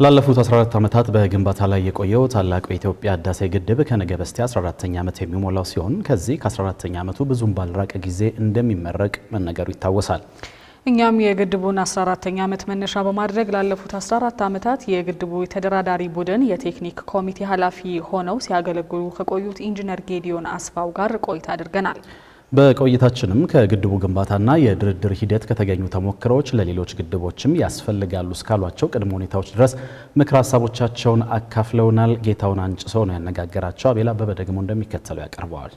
ላለፉት 14 ዓመታት በግንባታ ላይ የቆየው ታላቁ የኢትዮጵያ ህዳሴ ግድብ ከነገ በስቲያ 14ኛ ዓመት የሚሞላው ሲሆን ከዚህ ከ14ኛ ዓመቱ ብዙም ባልራቀ ጊዜ እንደሚመረቅ መነገሩ ይታወሳል። እኛም የግድቡን 14ኛ ዓመት መነሻ በማድረግ ላለፉት 14 ዓመታት የግድቡ የተደራዳሪ ቡድን የቴክኒክ ኮሚቴ ኃላፊ ሆነው ሲያገለግሉ ከቆዩት ኢንጂነር ጌዲዮን አስፋው ጋር ቆይታ አድርገናል። በቆይታችንም ከግድቡ ግንባታና የድርድር ሂደት ከተገኙ ተሞክሮዎች ለሌሎች ግድቦችም ያስፈልጋሉ እስካሏቸው ቅድመ ሁኔታዎች ድረስ ምክር ሀሳቦቻቸውን አካፍለውናል። ጌታውን አንጭሶ ነው ያነጋገራቸው። አቤል አበበ ደግሞ እንደሚከተለው ያቀርበዋል።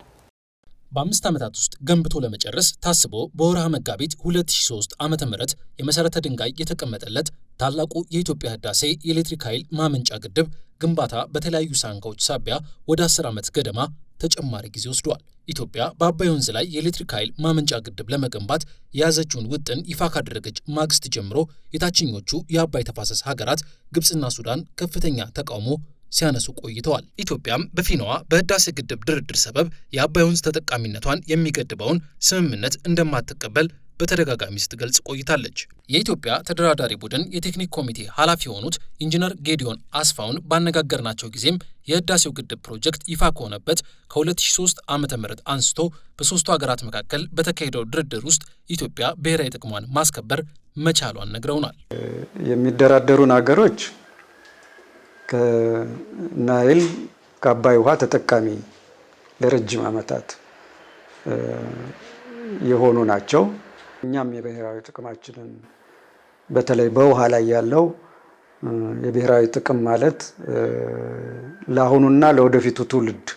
በ5 ዓመታት ውስጥ ገንብቶ ለመጨረስ ታስቦ በወርሃ መጋቢት 2003 ዓመተ ምህረት የመሰረተ ድንጋይ የተቀመጠለት ታላቁ የኢትዮጵያ ህዳሴ የኤሌክትሪክ ኃይል ማመንጫ ግድብ ግንባታ በተለያዩ ሳንካዎች ሳቢያ ወደ 10 ዓመት ገደማ ተጨማሪ ጊዜ ወስዷል። ኢትዮጵያ በአባይ ወንዝ ላይ የኤሌክትሪክ ኃይል ማመንጫ ግድብ ለመገንባት የያዘችውን ውጥን ይፋ ካደረገች ማግስት ጀምሮ የታችኞቹ የአባይ ተፋሰስ ሀገራት ግብጽና ሱዳን ከፍተኛ ተቃውሞ ሲያነሱ ቆይተዋል። ኢትዮጵያም በፊናዋ በህዳሴ ግድብ ድርድር ሰበብ የአባይ ወንዝ ተጠቃሚነቷን የሚገድበውን ስምምነት እንደማትቀበል በተደጋጋሚ ስትገልጽ ቆይታለች። የኢትዮጵያ ተደራዳሪ ቡድን የቴክኒክ ኮሚቴ ኃላፊ የሆኑት ኢንጂነር ጌዲዮን አስፋውን ባነጋገርናቸው ጊዜም የህዳሴው ግድብ ፕሮጀክት ይፋ ከሆነበት ከ2003 ዓመተ ምህረት አንስቶ በሶስቱ ሀገራት መካከል በተካሄደው ድርድር ውስጥ ኢትዮጵያ ብሔራዊ ጥቅሟን ማስከበር መቻሏን ነግረውናል። የሚደራደሩን ሀገሮች ከናይል ከአባይ ውሃ ተጠቃሚ ለረጅም ዓመታት የሆኑ ናቸው። እኛም የብሔራዊ ጥቅማችንን በተለይ በውሃ ላይ ያለው የብሔራዊ ጥቅም ማለት ለአሁኑና ለወደፊቱ ትውልድ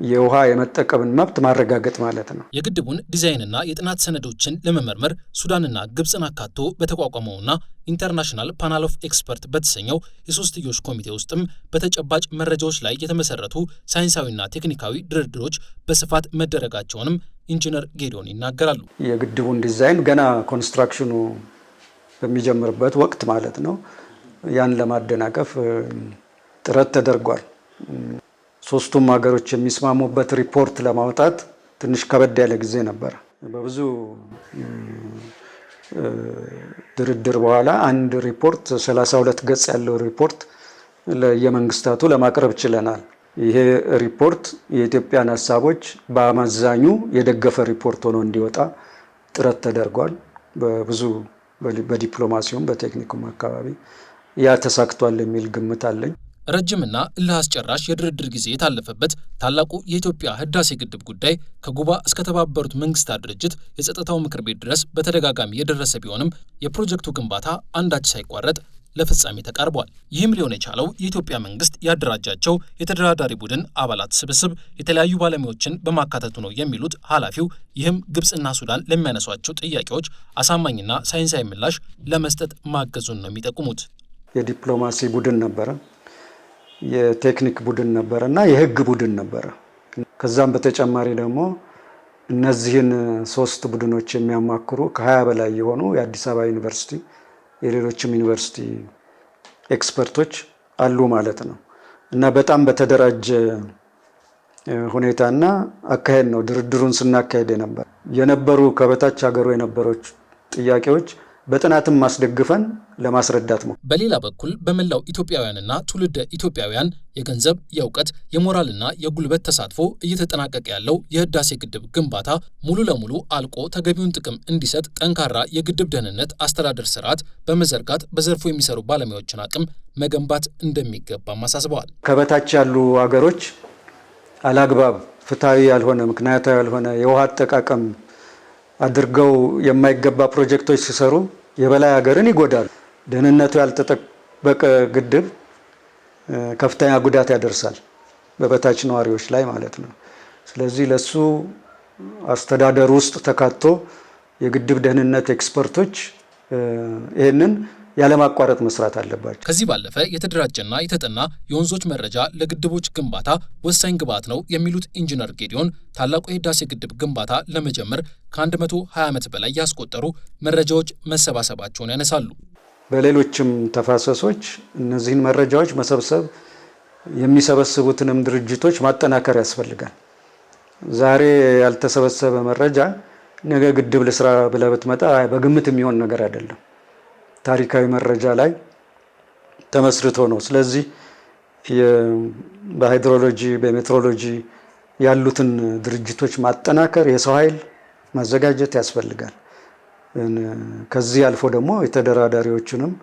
የውሃ የመጠቀምን መብት ማረጋገጥ ማለት ነው። የግድቡን ዲዛይንና የጥናት ሰነዶችን ለመመርመር ሱዳንና ግብጽን አካቶ በተቋቋመውና ኢንተርናሽናል ፓናል ኦፍ ኤክስፐርት በተሰኘው የሶስትዮሽ ኮሚቴ ውስጥም በተጨባጭ መረጃዎች ላይ የተመሰረቱ ሳይንሳዊና ቴክኒካዊ ድርድሮች በስፋት መደረጋቸውንም ኢንጂነር ጌዲዮን ይናገራሉ። የግድቡን ዲዛይን ገና ኮንስትራክሽኑ በሚጀምርበት ወቅት ማለት ነው ያን ለማደናቀፍ ጥረት ተደርጓል። ሶስቱም ሀገሮች የሚስማሙበት ሪፖርት ለማውጣት ትንሽ ከበድ ያለ ጊዜ ነበር። በብዙ ድርድር በኋላ አንድ ሪፖርት 32 ገጽ ያለው ሪፖርት ለየመንግስታቱ ለማቅረብ ችለናል። ይሄ ሪፖርት የኢትዮጵያን ሀሳቦች በአመዛኙ የደገፈ ሪፖርት ሆኖ እንዲወጣ ጥረት ተደርጓል። በብዙ በዲፕሎማሲውም በቴክኒኩም አካባቢ ያ ተሳክቷል የሚል ግምት አለኝ። ረጅምና እልህ አስጨራሽ የድርድር ጊዜ የታለፈበት ታላቁ የኢትዮጵያ ህዳሴ ግድብ ጉዳይ ከጉባ እስከ ተባበሩት መንግስታት ድርጅት የጸጥታው ምክር ቤት ድረስ በተደጋጋሚ የደረሰ ቢሆንም የፕሮጀክቱ ግንባታ አንዳች ሳይቋረጥ ለፍጻሜ ተቃርቧል። ይህም ሊሆን የቻለው የኢትዮጵያ መንግስት ያደራጃቸው የተደራዳሪ ቡድን አባላት ስብስብ የተለያዩ ባለሙያዎችን በማካተቱ ነው የሚሉት ኃላፊው፣ ይህም ግብጽና ሱዳን ለሚያነሷቸው ጥያቄዎች አሳማኝና ሳይንሳዊ ምላሽ ለመስጠት ማገዙን ነው የሚጠቁሙት። የዲፕሎማሲ ቡድን ነበረ፣ የቴክኒክ ቡድን ነበረ እና የህግ ቡድን ነበረ። ከዛም በተጨማሪ ደግሞ እነዚህን ሶስት ቡድኖች የሚያማክሩ ከ20 በላይ የሆኑ የአዲስ አበባ ዩኒቨርሲቲ የሌሎችም ዩኒቨርሲቲ ኤክስፐርቶች አሉ ማለት ነው እና በጣም በተደራጀ ሁኔታና አካሄድ ነው ድርድሩን ስናካሄድ የነበሩ ከበታች ሀገሩ የነበሮች ጥያቄዎች በጥናትም ማስደግፈን ለማስረዳት ነው። በሌላ በኩል በመላው ኢትዮጵያውያንና ትውልደ ኢትዮጵያውያን የገንዘብ፣ የእውቀት፣ የሞራልና የጉልበት ተሳትፎ እየተጠናቀቀ ያለው የህዳሴ ግድብ ግንባታ ሙሉ ለሙሉ አልቆ ተገቢውን ጥቅም እንዲሰጥ ጠንካራ የግድብ ደህንነት አስተዳደር ስርዓት በመዘርጋት በዘርፉ የሚሰሩ ባለሙያዎችን አቅም መገንባት እንደሚገባም አሳስበዋል። ከበታች ያሉ ሀገሮች አላግባብ ፍትሃዊ ያልሆነ ምክንያታዊ ያልሆነ የውሃ አጠቃቀም አድርገው የማይገባ ፕሮጀክቶች ሲሰሩ የበላይ ሀገርን ይጎዳሉ። ደህንነቱ ያልተጠበቀ ግድብ ከፍተኛ ጉዳት ያደርሳል በበታች ነዋሪዎች ላይ ማለት ነው። ስለዚህ ለሱ አስተዳደር ውስጥ ተካቶ የግድብ ደህንነት ኤክስፐርቶች ይህንን ያለማቋረጥ መስራት አለባቸው። ከዚህ ባለፈ የተደራጀና የተጠና የወንዞች መረጃ ለግድቦች ግንባታ ወሳኝ ግብዓት ነው የሚሉት ኢንጂነር ጌዲዮን ታላቁ የህዳሴ ግድብ ግንባታ ለመጀመር ከ120 ዓመት በላይ ያስቆጠሩ መረጃዎች መሰባሰባቸውን ያነሳሉ። በሌሎችም ተፋሰሶች እነዚህን መረጃዎች መሰብሰብ የሚሰበስቡትንም ድርጅቶች ማጠናከር ያስፈልጋል። ዛሬ ያልተሰበሰበ መረጃ ነገ ግድብ ለስራ ብለህ ብትመጣ በግምት የሚሆን ነገር አይደለም። ታሪካዊ መረጃ ላይ ተመስርቶ ነው። ስለዚህ በሃይድሮሎጂ በሜትሮሎጂ ያሉትን ድርጅቶች ማጠናከር፣ የሰው ኃይል ማዘጋጀት ያስፈልጋል። ከዚህ አልፎ ደግሞ የተደራዳሪዎቹንም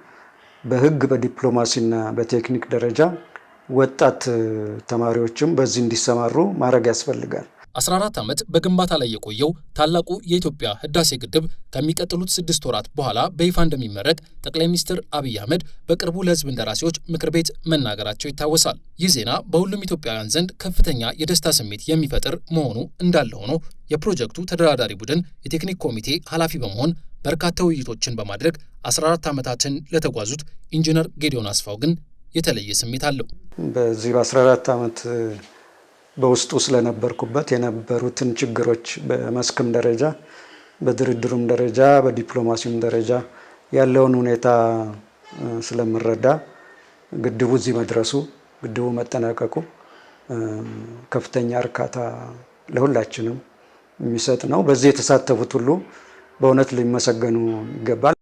በህግ በዲፕሎማሲና በቴክኒክ ደረጃ ወጣት ተማሪዎችም በዚህ እንዲሰማሩ ማድረግ ያስፈልጋል። 14 ዓመት በግንባታ ላይ የቆየው ታላቁ የኢትዮጵያ ህዳሴ ግድብ ከሚቀጥሉት 6 ወራት በኋላ በይፋ እንደሚመረቅ ጠቅላይ ሚኒስትር አብይ አህመድ በቅርቡ ለህዝብ እንደራሴዎች ምክር ቤት መናገራቸው ይታወሳል። ይህ ዜና በሁሉም ኢትዮጵያውያን ዘንድ ከፍተኛ የደስታ ስሜት የሚፈጥር መሆኑ እንዳለ ሆኖ የፕሮጀክቱ ተደራዳሪ ቡድን የቴክኒክ ኮሚቴ ኃላፊ በመሆን በርካታ ውይይቶችን በማድረግ 14 ዓመታትን ለተጓዙት ኢንጂነር ጌዲዮን አስፋው ግን የተለየ ስሜት አለው። በዚህ በ14 ዓመት በውስጡ ስለነበርኩበት የነበሩትን ችግሮች በመስክም ደረጃ በድርድሩም ደረጃ በዲፕሎማሲውም ደረጃ ያለውን ሁኔታ ስለምረዳ ግድቡ እዚህ መድረሱ ግድቡ መጠናቀቁ ከፍተኛ እርካታ ለሁላችንም የሚሰጥ ነው። በዚህ የተሳተፉት ሁሉ በእውነት ሊመሰገኑ ይገባል።